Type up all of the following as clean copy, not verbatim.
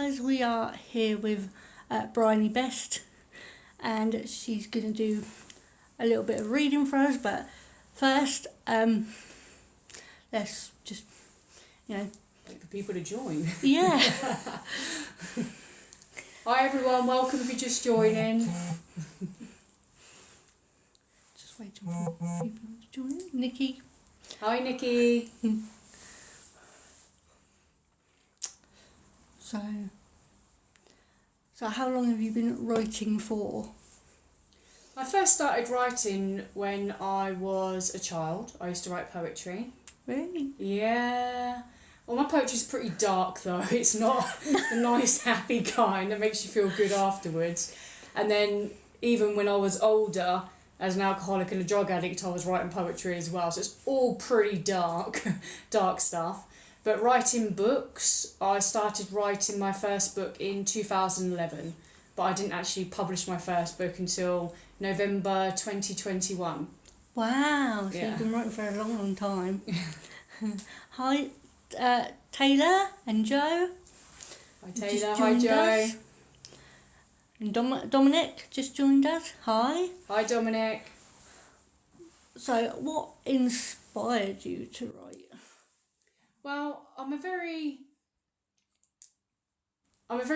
guys, we are here with Bryony Best, and she's going to do a little bit of reading for us, but first, let's just, wait for people to join. Yeah. Hi everyone, welcome if you're just joining. Just waiting for people to join. Nikki. Hi Nikki. So how long have you been writing for? I first started writing when I was a child. I used to write poetry. Really? Yeah. Well, my poetry's pretty dark though. It's not the nice, happy kind that makes you feel good afterwards. And then even when I was older, as an alcoholic and a drug addict, I was writing poetry as well. So it's all pretty dark, dark stuff. But writing books, I started writing my first book in 2011, but I didn't actually publish my first book until November 2021. Wow, so Yeah. you've been writing for a long, long time. Hi, Taylor and Joe. Hi Just Taylor, hi joined Joe. us. And Dominic just joined us. Hi. Hi Dominic. So, what inspired you to write? Well, I'm a very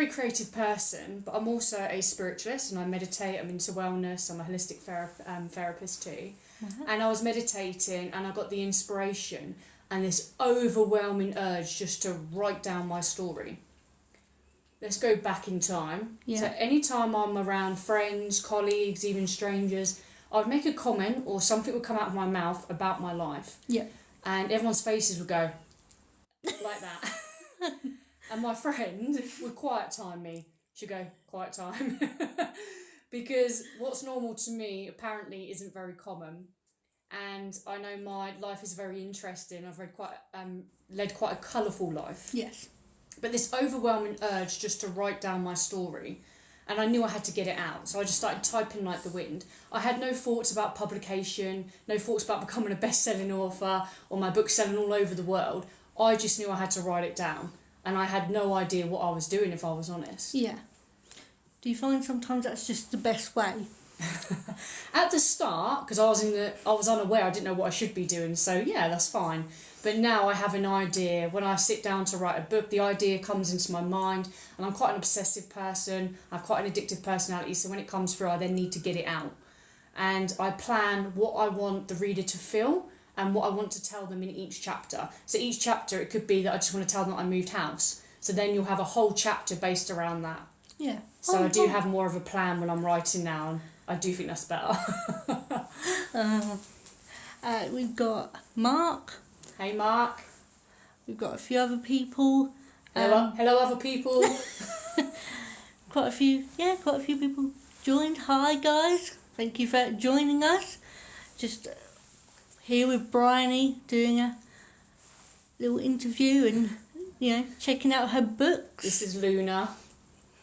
creative person, but I'm also a spiritualist and I meditate. I'm into wellness. I'm a holistic therapist too. Uh-huh. And I was meditating and I got the inspiration and this overwhelming urge just to write down my story. Let's go back in time. Yeah. So anytime I'm around friends, colleagues, even strangers, I'd make a comment or something would come out of my mouth about my life. Yeah. And everyone's faces would go like that. And my friend would quiet time me. She'd go, quiet time. Because what's normal to me apparently isn't very common. And I know my life is very interesting. I've led quite a colourful life. Yes. But this overwhelming urge just to write down my story, and I knew I had to get it out. So I just started typing like the wind. I had no thoughts about publication, no thoughts about becoming a best-selling author or my book selling all over the world. I just knew I had to write it down. And I had no idea what I was doing, if I was honest. Yeah. Do you find sometimes that's just the best way? At the start, because I was unaware, I didn't know what I should be doing, so yeah, that's fine. But now I have an idea. When I sit down to write a book, the idea comes into my mind, and I'm quite an obsessive person. I have quite an addictive personality, so when it comes through, I then need to get it out. And I plan what I want the reader to feel and what I want to tell them in each chapter. So each chapter, it could be that I just want to tell them that I moved house. So then you'll have a whole chapter based around that. Yeah. So I do have more of a plan when I'm writing now, and I do think that's better. We've got Mark. Hey Mark. We've got a few other people. Hello other people. Quite a few people joined. Hi guys, thank you for joining us. Just here with Bryony doing a little interview and checking out her books. This is Luna,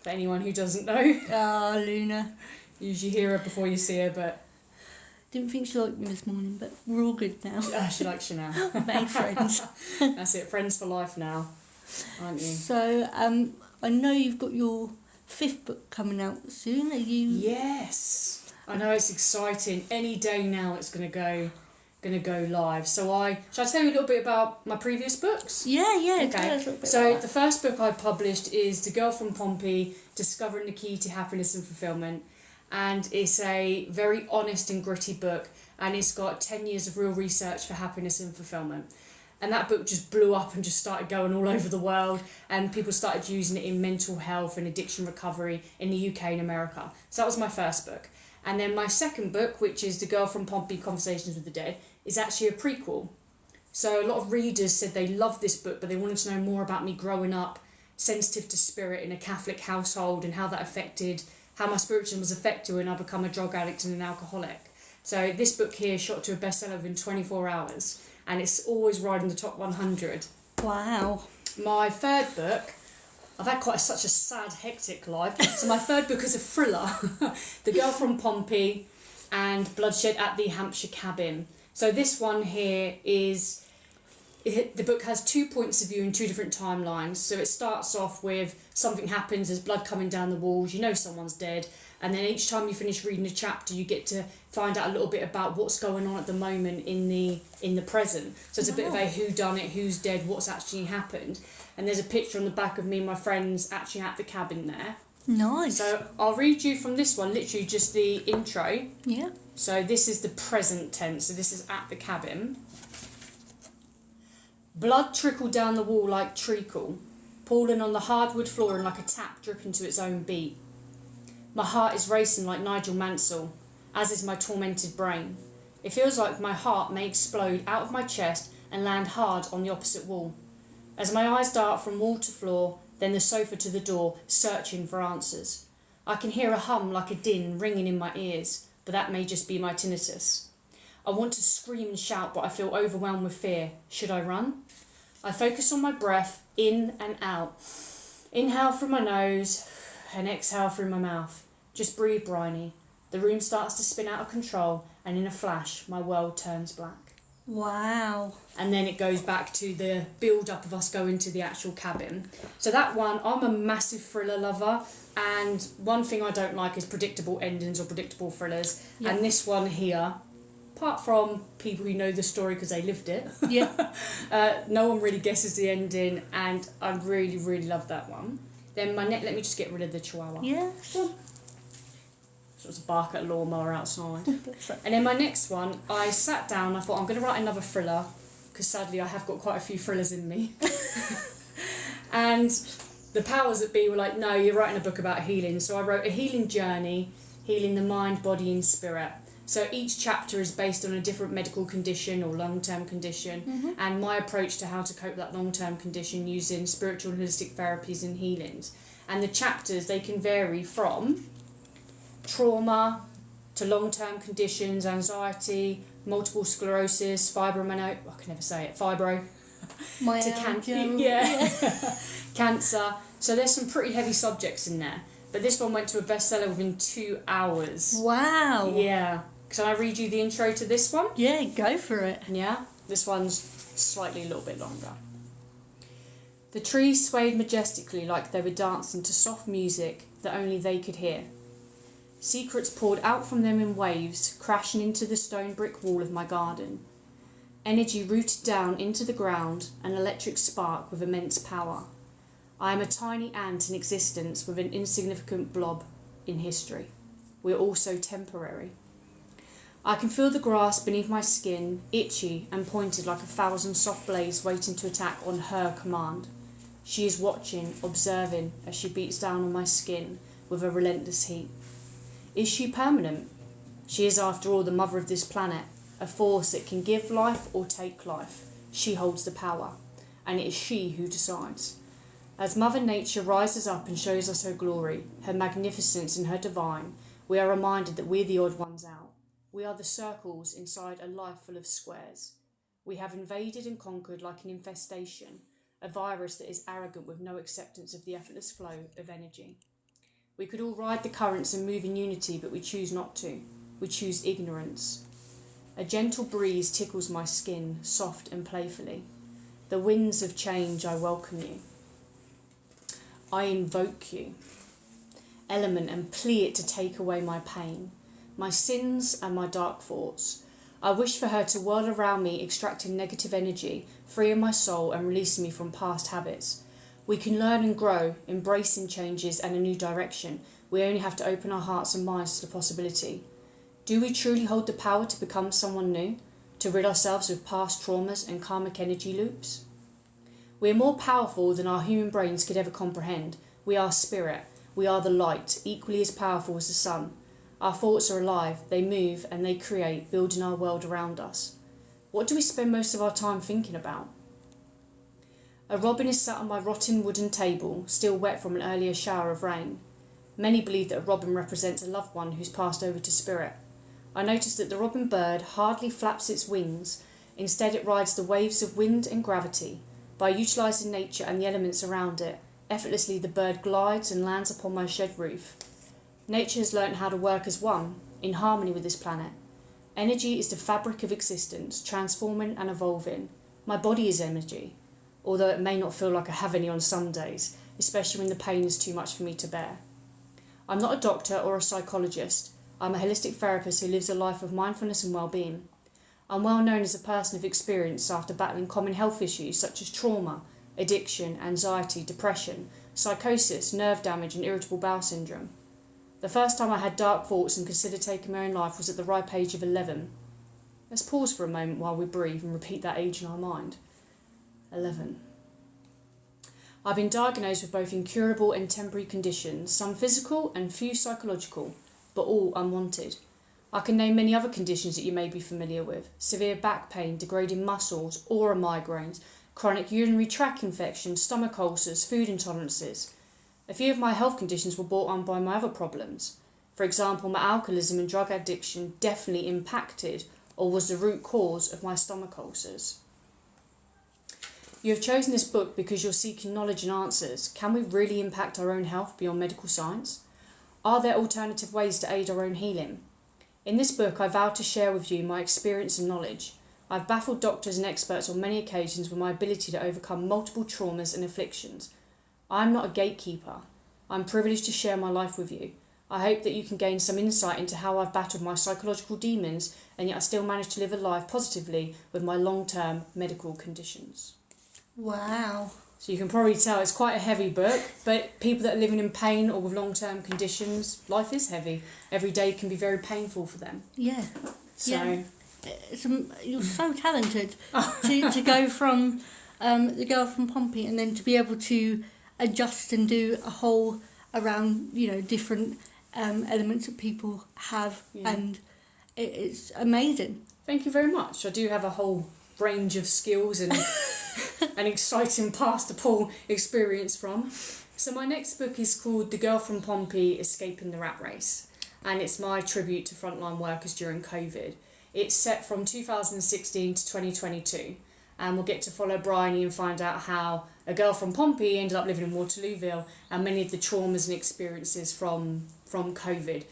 for anyone who doesn't know. Ah, Luna. Usually hear her before you see her, but Didn't think she liked me this morning, but we're all good now. she likes you now. Made friends. That's it, friends for life now, aren't you? So, I know you've got your 5th book coming out soon. Are you? Yes, I know, it's exciting. Any day now it's gonna go live. So shall I tell you a little bit about my previous books? Yeah. Tell us a Okay. little bit So about the first book I published is The Girl from Pompey, Discovering the Key to Happiness and Fulfillment. And it's a very honest and gritty book, and it's got 10 years of real research for happiness and fulfillment. And that book just blew up and just started going all over the world, and people started using it in mental health and addiction recovery in the UK and America. So that was my first book. And then my second book, which is The Girl from Pompey, Conversations with the Dead, is actually a prequel. So a lot of readers said they loved this book, but they wanted to know more about me growing up, sensitive to spirit in a Catholic household, and how that affected, how my spiritualism was affected when I become a drug addict and an alcoholic. So this book here shot to a bestseller within 24 hours, and it's always right in the top 100. Wow. My third book, I've had such a sad, hectic life. So my third book is a thriller, The Girl from Pompey and Bloodshed at the Hampshire Cabin. So this one here is the book has 2 points of view in 2 different timelines. So it starts off with something happens, there's blood coming down the walls, you know someone's dead, and then each time you finish reading a chapter you get to find out a little bit about what's going on at the moment in the present. So it's a bit of a whodunit, who's dead, what's actually happened. And there's a picture on the back of me and my friends actually at the cabin there. Nice. So I'll read you from this one, literally just the intro. Yeah. So this is the present tense, so this is at the cabin. Blood trickled down the wall like treacle, pooling on the hardwood floor and like a tap dripping to its own beat. My heart is racing like Nigel Mansell, as is my tormented brain. It feels like my heart may explode out of my chest and land hard on the opposite wall. As my eyes dart from wall to floor, then the sofa to the door, searching for answers. I can hear a hum like a din ringing in my ears, but that may just be my tinnitus. I want to scream and shout, but I feel overwhelmed with fear. Should I run? I focus on my breath, in and out. Inhale through my nose and exhale through my mouth. Just breathe, Bryony. The room starts to spin out of control, and in a flash, my world turns black. Wow. And then it goes back to the build-up of us going to the actual cabin. So that one, I'm a massive thriller lover, and one thing I don't like is predictable endings or predictable thrillers. Yeah. And this one here, apart from people who know the story because they lived it, Yeah. no one really guesses the ending, and I really, really love that one. Then let me just get rid of the chihuahua. Yeah. So it was a bark at a lawnmower outside. And then my next one, I sat down, I thought I'm going to write another thriller, because sadly I have got quite a few thrillers in me. And the powers that be were like, no, you're writing a book about healing. So I wrote a healing journey, healing the mind, body and spirit. So each chapter is based on a different medical condition or long-term condition, and my approach to how to cope with that long-term condition using spiritual and holistic therapies and healings. And the chapters, they can vary from trauma to long-term conditions, anxiety, multiple sclerosis, fibro, to cancer, cancer. So there's some pretty heavy subjects in there. But this one went to a bestseller within 2 hours. Wow. Yeah. Can I read you the intro to this one? Yeah, go for it. Yeah. This one's slightly a little bit longer. The trees swayed majestically like they were dancing to soft music that only they could hear. Secrets poured out from them in waves, crashing into the stone brick wall of my garden. Energy rooted down into the ground, an electric spark with immense power. I am a tiny ant in existence with an insignificant blob in history. We are all so temporary. I can feel the grass beneath my skin, itchy and pointed like 1,000 soft blades waiting to attack on her command. She is watching, observing as she beats down on my skin with a relentless heat. Is she permanent? She is, after all, the mother of this planet, a force that can give life or take life. She holds the power, and it is she who decides. As Mother Nature rises up and shows us her glory, her magnificence and her divine, we are reminded that we're the odd ones out. We are the circles inside a life full of squares. We have invaded and conquered like an infestation, a virus that is arrogant with no acceptance of the effortless flow of energy. We could all ride the currents and move in unity, but we choose not to. We choose ignorance. A gentle breeze tickles my skin, soft and playfully. The winds of change, I welcome you. I invoke you. Element and plea it to take away my pain, my sins and my dark thoughts. I wish for her to whirl around me, extracting negative energy, freeing my soul and releasing me from past habits. We can learn and grow, embracing changes and a new direction. We only have to open our hearts and minds to the possibility. Do we truly hold the power to become someone new? To rid ourselves of past traumas and karmic energy loops? We are more powerful than our human brains could ever comprehend. We are spirit. We are the light, equally as powerful as the sun. Our thoughts are alive. They move and they create, building our world around us. What do we spend most of our time thinking about? A robin is sat on my rotten wooden table, still wet from an earlier shower of rain. Many believe that a robin represents a loved one who's passed over to spirit. I notice that the robin bird hardly flaps its wings. Instead, it rides the waves of wind and gravity. By utilising nature and the elements around it, effortlessly the bird glides and lands upon my shed roof. Nature has learnt how to work as one, in harmony with this planet. Energy is the fabric of existence, transforming and evolving. My body is energy, although it may not feel like I have any on some days, especially when the pain is too much for me to bear. I'm not a doctor or a psychologist. I'm a holistic therapist who lives a life of mindfulness and well-being. I'm well known as a person of experience after battling common health issues such as trauma, addiction, anxiety, depression, psychosis, nerve damage and irritable bowel syndrome. The first time I had dark thoughts and considered taking my own life was at the ripe age of 11. Let's pause for a moment while we breathe and repeat that age in our mind. 11. I've been diagnosed with both incurable and temporary conditions, some physical and few psychological, but all unwanted. I can name many other conditions that you may be familiar with: severe back pain, degrading muscles, aura migraines, chronic urinary tract infections, stomach ulcers, food intolerances. A few of my health conditions were brought on by my other problems. For example, my alcoholism and drug addiction definitely impacted or was the root cause of my stomach ulcers. You have chosen this book because you're seeking knowledge and answers. Can we really impact our own health beyond medical science? Are there alternative ways to aid our own healing? In this book, I vow to share with you my experience and knowledge. I've baffled doctors and experts on many occasions with my ability to overcome multiple traumas and afflictions. I'm not a gatekeeper. I'm privileged to share my life with you. I hope that you can gain some insight into how I've battled my psychological demons and yet I still managed to live a life positively with my long-term medical conditions. Wow. So you can probably tell it's quite a heavy book, but people that are living in pain or with long-term conditions, life is heavy. Every day can be very painful for them. Yeah. So yeah. You're so talented to go from the girl from Pompey and then to be able to adjust and do a whole around, different elements that people have, and it's amazing. Thank you very much. I do have a whole range of skills and an exciting past to pull experience from. So my next book is called The Girl from Pompey, Escaping the Rat Race, and it's my tribute to frontline workers during COVID. It's set from 2016 to 2022, and we'll get to follow Bryony and find out how a girl from Pompey ended up living in Waterlooville and many of the traumas and experiences from COVID.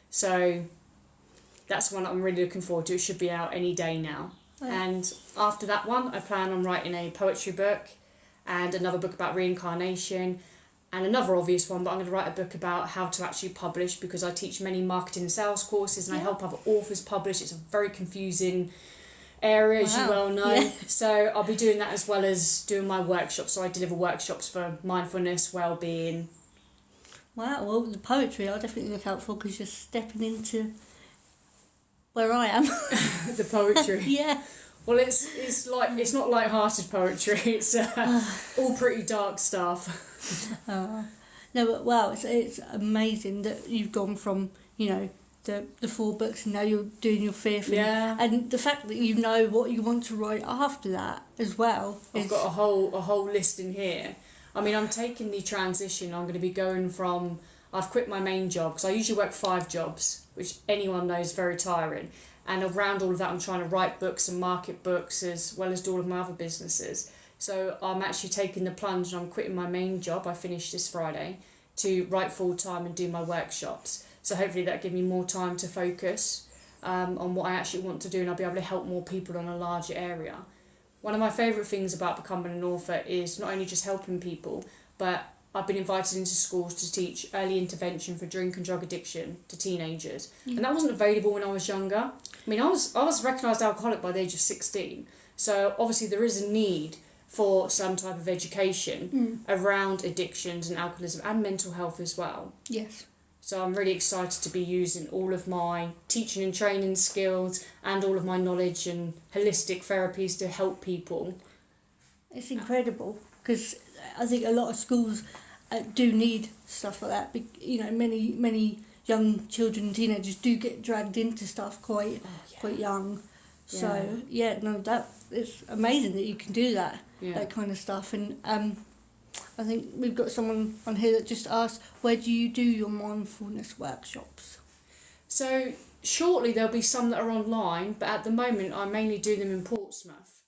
So that's one I'm really looking forward to. It should be out any day now. And after that one, I plan on writing a poetry book and another book about reincarnation and another obvious one, but I'm going to write a book about how to actually publish because I teach many marketing and sales courses and I help other authors publish. It's a very confusing area, as you well know. Yeah. So I'll be doing that as well as doing my workshops. So I deliver workshops for mindfulness, well-being. Wow, well, the poetry I'll definitely look out for because you're stepping into where I am. The poetry. Yeah. Well, it's not light-hearted poetry. It's all pretty dark stuff. No, but wow, it's amazing that you've gone from the 4 books and now you're doing your 5th. Yeah. And the fact that you know what you want to write after that as well. I've got a whole list in here. I mean, I'm taking the transition. I'm going to be going from. I've quit my main job because I usually work 5 jobs, which anyone knows is very tiring. And around all of that, I'm trying to write books and market books as well as do all of my other businesses. So I'm actually taking the plunge and I'm quitting my main job. I finished this Friday to write full time and do my workshops. So hopefully that'll give me more time to focus on what I actually want to do and I'll be able to help more people in a larger area. One of my favourite things about becoming an author is not only just helping people, but I've been invited into schools to teach early intervention for drink and drug addiction to teenagers. And that wasn't available when I was younger. I mean, I was recognised alcoholic by the age of 16. So obviously there is a need for some type of education around addictions and alcoholism and mental health as well. Yes. So I'm really excited to be using all of my teaching and training skills and all of my knowledge and holistic therapies to help people. It's incredible because I think a lot of schools do need stuff like that. Many young children and teenagers do get dragged into stuff quite young. So that it's amazing that you can do that kind of stuff. And I think we've got someone on here that just asked, where do you do your mindfulness workshops? So shortly there'll be some that are online, but at the moment I mainly do them in Portsmouth.